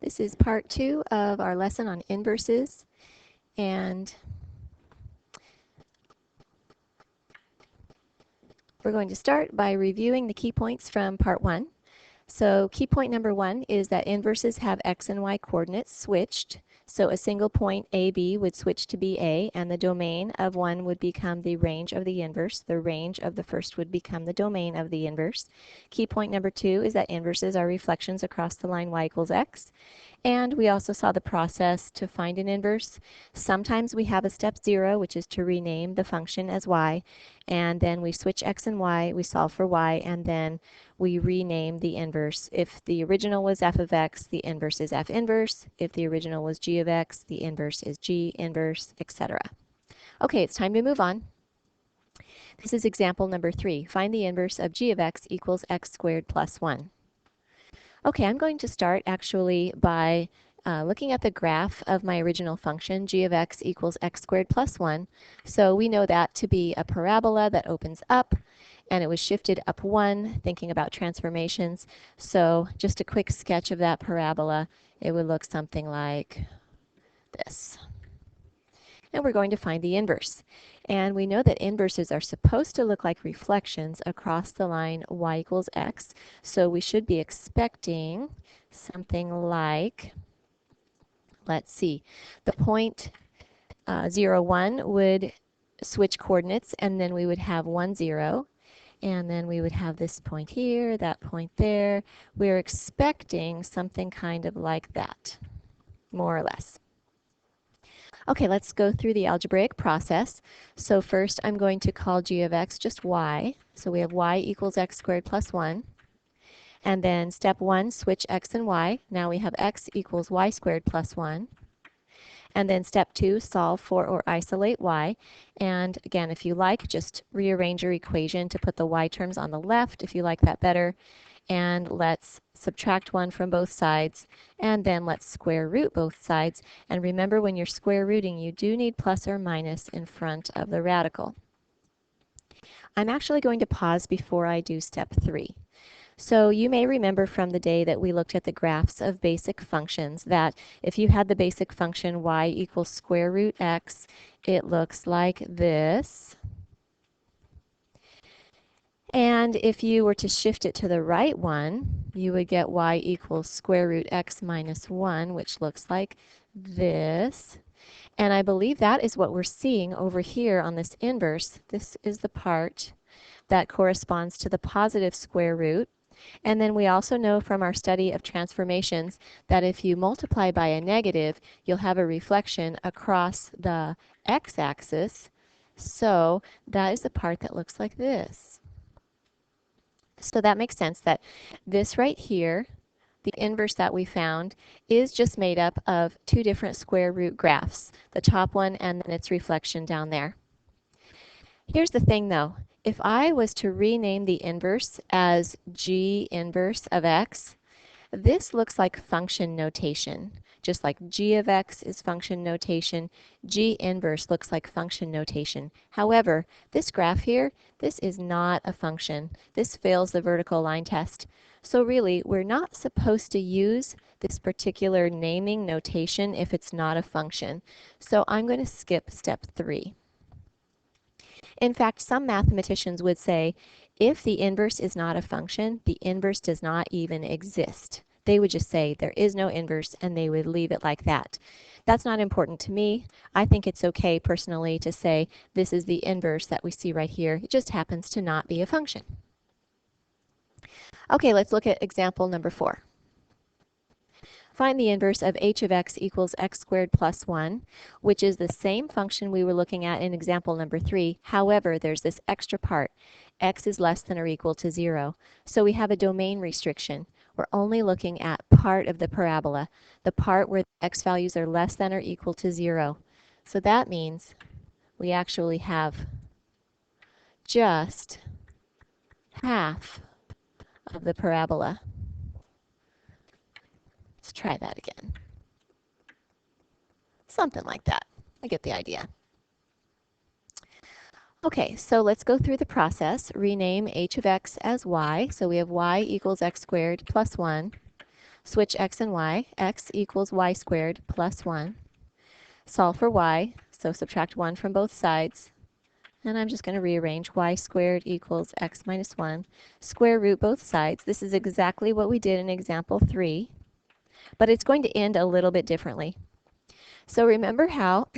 This is part 2 of our lesson on inverses, and we're going to start by reviewing the key points from part 1. So key point number 1 is that inverses have x and y coordinates switched. So a single point AB would switch to BA, and the domain of one would become the range of the inverse. The range of the first would become the domain of the inverse. Key point number 2 is that inverses are reflections across the line y equals x. And we also saw the process to find an inverse. Sometimes we have a step 0, which is to rename the function as y, and then we switch x and y, we solve for y, and then we rename the inverse. If the original was f of x, the inverse is f inverse. If the original was g of x, the inverse is g inverse, etc. Okay, it's time to move on. This is example number 3. Find the inverse of g of x equals x squared plus 1. Okay, I'm going to start actually by looking at the graph of my original function, g of x equals x squared plus 1. So we know that to be a parabola that opens up, and it was shifted up 1, thinking about transformations. So just a quick sketch of that parabola, it would look something like this. And we're going to find the inverse. And we know that inverses are supposed to look like reflections across the line y equals x. So we should be expecting something like, let's see, the point 0, 1 would switch coordinates, and then we would have 1, 0. And then we would have this point here, that point there. We're expecting something kind of like that, more or less. Okay, let's go through the algebraic process. So first I'm going to call g of x just y. So we have y equals x squared plus 1. And then step 1, switch x and y. Now we have x equals y squared plus 1. And then step 2, solve for or isolate y. And again, if you like, just rearrange your equation to put the y terms on the left if you like that better. And let's subtract 1 from both sides, and then let's square root both sides. And remember, when you're square rooting, you do need plus or minus in front of the radical. I'm actually going to pause before I do step 3. So you may remember from the day that we looked at the graphs of basic functions that if you had the basic function y equals square root x, it looks like this. And if you were to shift it to the right one, you would get y equals square root x minus 1, which looks like this. And I believe that is what we're seeing over here on this inverse. This is the part that corresponds to the positive square root. And then we also know from our study of transformations that if you multiply by a negative, you'll have a reflection across the x-axis. So that is the part that looks like this. So that makes sense that this right here, the inverse that we found, is just made up of two different square root graphs, the top one and then its reflection down there. Here's the thing though, if I was to rename the inverse as g inverse of x, this looks like function notation. Just like g of x is function notation, g inverse looks like function notation. However, this graph here, this is not a function. This fails the vertical line test. So really, we're not supposed to use this particular naming notation if it's not a function. So I'm going to skip step 3. In fact, some mathematicians would say, if the inverse is not a function, the inverse does not even exist. They would just say there is no inverse, and they would leave it like that. That's not important to me. I think it's okay personally to say this is the inverse that we see right here. It just happens to not be a function. Okay, let's look at example number 4. Find the inverse of h of x equals x squared plus 1, which is the same function we were looking at in example number 3. However, there's this extra part. X is less than or equal to 0. So we have a domain restriction. We're only looking at part of the parabola, the part where the x values are less than or equal to 0. So that means we actually have just half of the parabola. Let's try that again. Something like that. I get the idea. Okay, so let's go through the process. Rename h of x as y. So we have y equals x squared plus 1. switch x and y, x equals y squared plus 1. Solve for y, so subtract 1 from both sides. And I'm just going to rearrange y squared equals x minus 1. Square root both sides. This is exactly what we did in example 3, but it's going to end a little bit differently. So remember how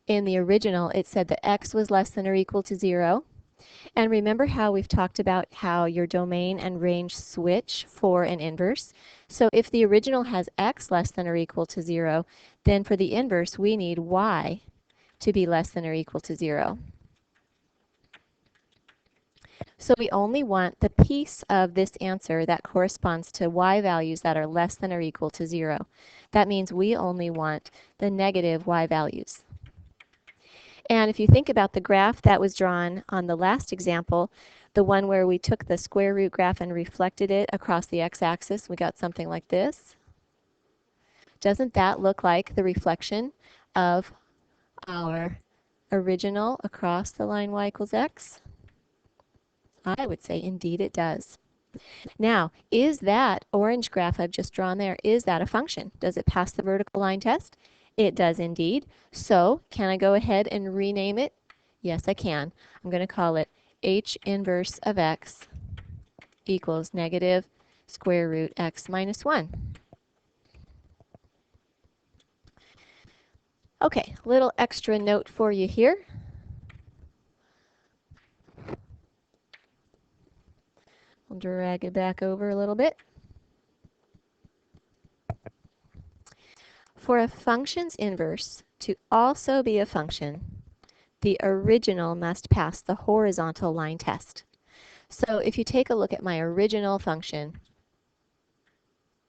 in the original it said that x was less than or equal to 0? And remember how we've talked about how your domain and range switch for an inverse? So if the original has x less than or equal to 0, then for the inverse we need y to be less than or equal to 0. So we only want the piece of this answer that corresponds to y values that are less than or equal to 0. That means we only want the negative y values. And if you think about the graph that was drawn on the last example, the one where we took the square root graph and reflected it across the x-axis, we got something like this. Doesn't that look like the reflection of our original across the line y equals x? I would say indeed it does. Now, is that orange graph I've just drawn there, is that a function? Does it pass the vertical line test? It does indeed. So can I go ahead and rename it? Yes, I can. I'm going to call it h inverse of x equals negative square root x minus 1. Okay, little extra note for you here. I'll drag it back over a little bit. For a function's inverse to also be a function, the original must pass the horizontal line test. So if you take a look at my original function,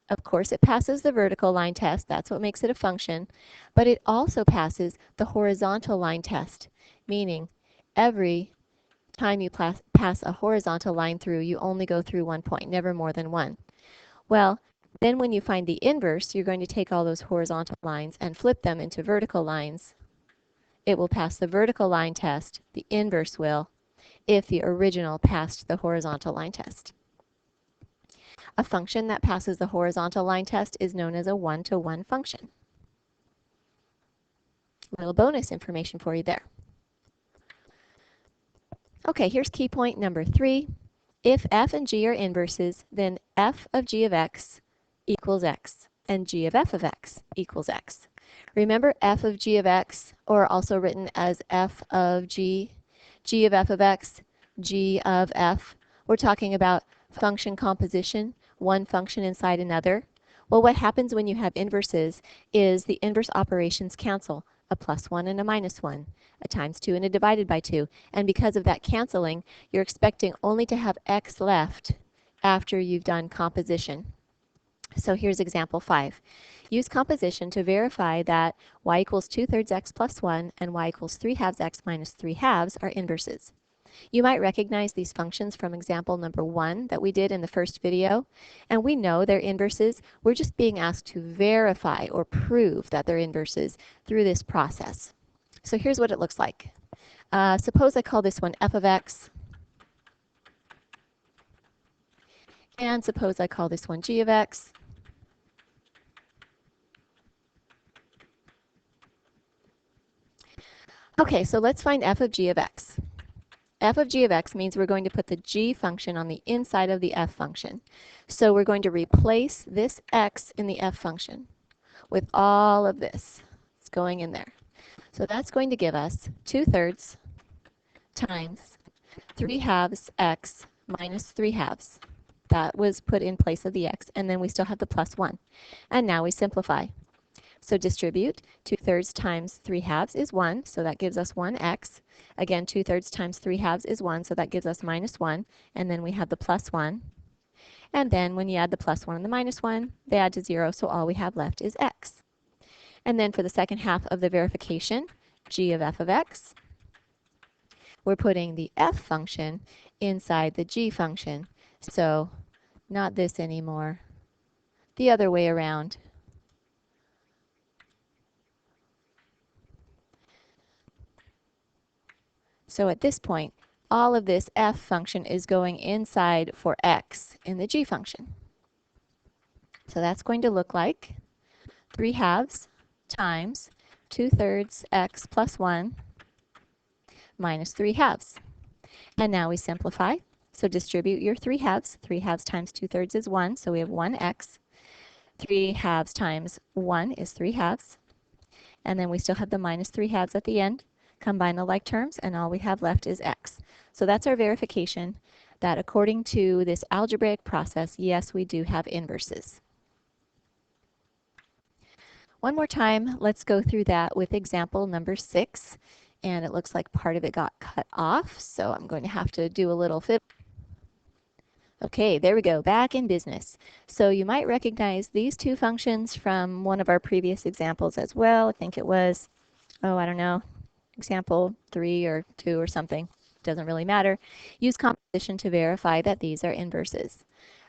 of course it passes the vertical line test, that's what makes it a function, but it also passes the horizontal line test, meaning every time you pass a horizontal line through, you only go through one point, never more than one. Well, then when you find the inverse, you're going to take all those horizontal lines and flip them into vertical lines. It will pass the vertical line test, the inverse will, if the original passed the horizontal line test. A function that passes the horizontal line test is known as a one-to-one function. A little bonus information for you there. Okay, here's key point number 3. If f and g are inverses, then f of g of x equals x, and g of f of x equals x. Remember f of g of x, or also written as f of g, g of f of x, g of f. We're talking about function composition, one function inside another. Well, what happens when you have inverses is the inverse operations cancel, a plus 1 and a minus 1, a times 2 and a divided by 2. And because of that canceling, you're expecting only to have x left after you've done composition. So here's example 5. Use composition to verify that y equals 2/3 x plus 1 and y equals 3/2 x minus 3/2 are inverses. You might recognize these functions from example number 1 that we did in the first video, and we know they're inverses. We're just being asked to verify or prove that they're inverses through this process. So here's what it looks like. Suppose I call this one f of x, and suppose I call this one g of x. Okay, so let's find f of g of x. F of g of x means we're going to put the g function on the inside of the f function. So we're going to replace this x in the f function with all of this. It's going in there. So that's going to give us 2/3 times 3/2 x minus 3/2. That was put in place of the x, and then we still have the plus 1. And now we simplify. So distribute. 2/3 times 3/2 is 1, so that gives us 1x. Again, 2/3 times 3/2 is 1, so that gives us minus 1. And then we have the plus 1. And then when you add the plus 1 and the minus 1, they add to 0, so all we have left is x. And then for the second half of the verification, g of f of x, we're putting the f function inside the g function. So not this anymore, the other way around. So at this point, all of this f function is going inside for x in the g function. So that's going to look like 3/2 times 2/3 x plus 1 minus 3/2. And now we simplify. So distribute your 3/2. 3/2 times 2/3 is 1, so we have 1x. 3/2 times 1 is 3/2. And then we still have the minus 3/2 at the end. Combine the like terms, and all we have left is x. So that's our verification that according to this algebraic process, yes, we do have inverses. One more time, let's go through that with example number 6. And it looks like part of it got cut off, so I'm going to have to do a little fiddle. Okay, there we go, back in business. So you might recognize these two functions from one of our previous examples as well. I think it was, I don't know, example 3 or 2 or something. Doesn't really matter. Use composition to verify that these are inverses.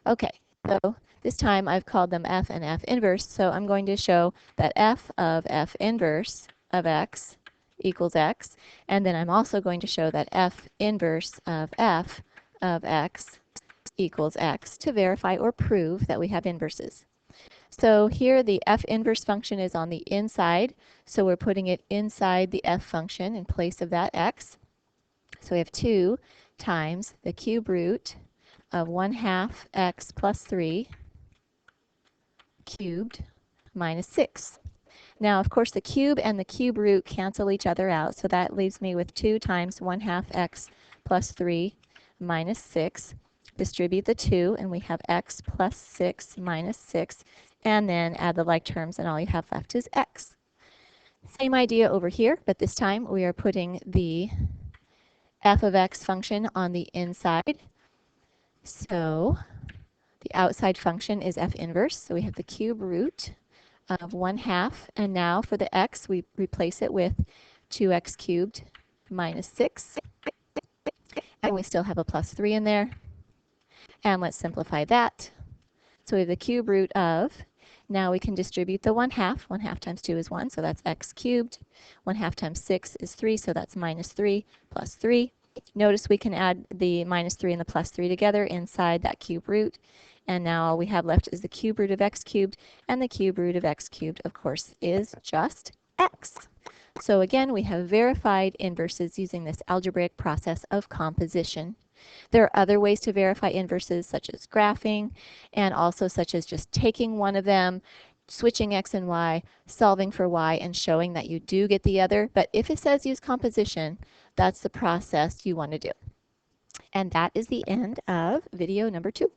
Okay, so this time I've called them f and f inverse, so I'm going to show that f of f inverse of x equals x, and then I'm also going to show that f inverse of f of x equals x to verify or prove that we have inverses. So here the f inverse function is on the inside, so we're putting it inside the f function in place of that x. So we have 2 times the cube root of 1/2 x plus 3 cubed minus 6. Now, of course, the cube and the cube root cancel each other out, so that leaves me with 2 times 1/2 x plus 3 minus 6. Distribute the 2, and we have x plus 6 minus 6, and then add the like terms, and all you have left is x. Same idea over here, but this time we are putting the f of x function on the inside. So the outside function is f inverse, so we have the cube root of 1/2, and now for the x we replace it with 2x cubed minus 6, and we still have a plus 3 in there. And let's simplify that. So we have the cube root of, now we can distribute the 1/2. 1/2 times 2 is 1, so that's x cubed. 1/2 times 6 is 3, so that's minus 3 plus 3. Notice we can add the minus 3 and the plus 3 together inside that cube root. And now all we have left is the cube root of x cubed, and the cube root of x cubed, of course, is just x. So again, we have verified inverses using this algebraic process of composition. There are other ways to verify inverses, such as graphing, and also such as just taking one of them, switching x and y, solving for y, and showing that you do get the other. But if it says use composition, that's the process you want to do. And that is the end of video number 2.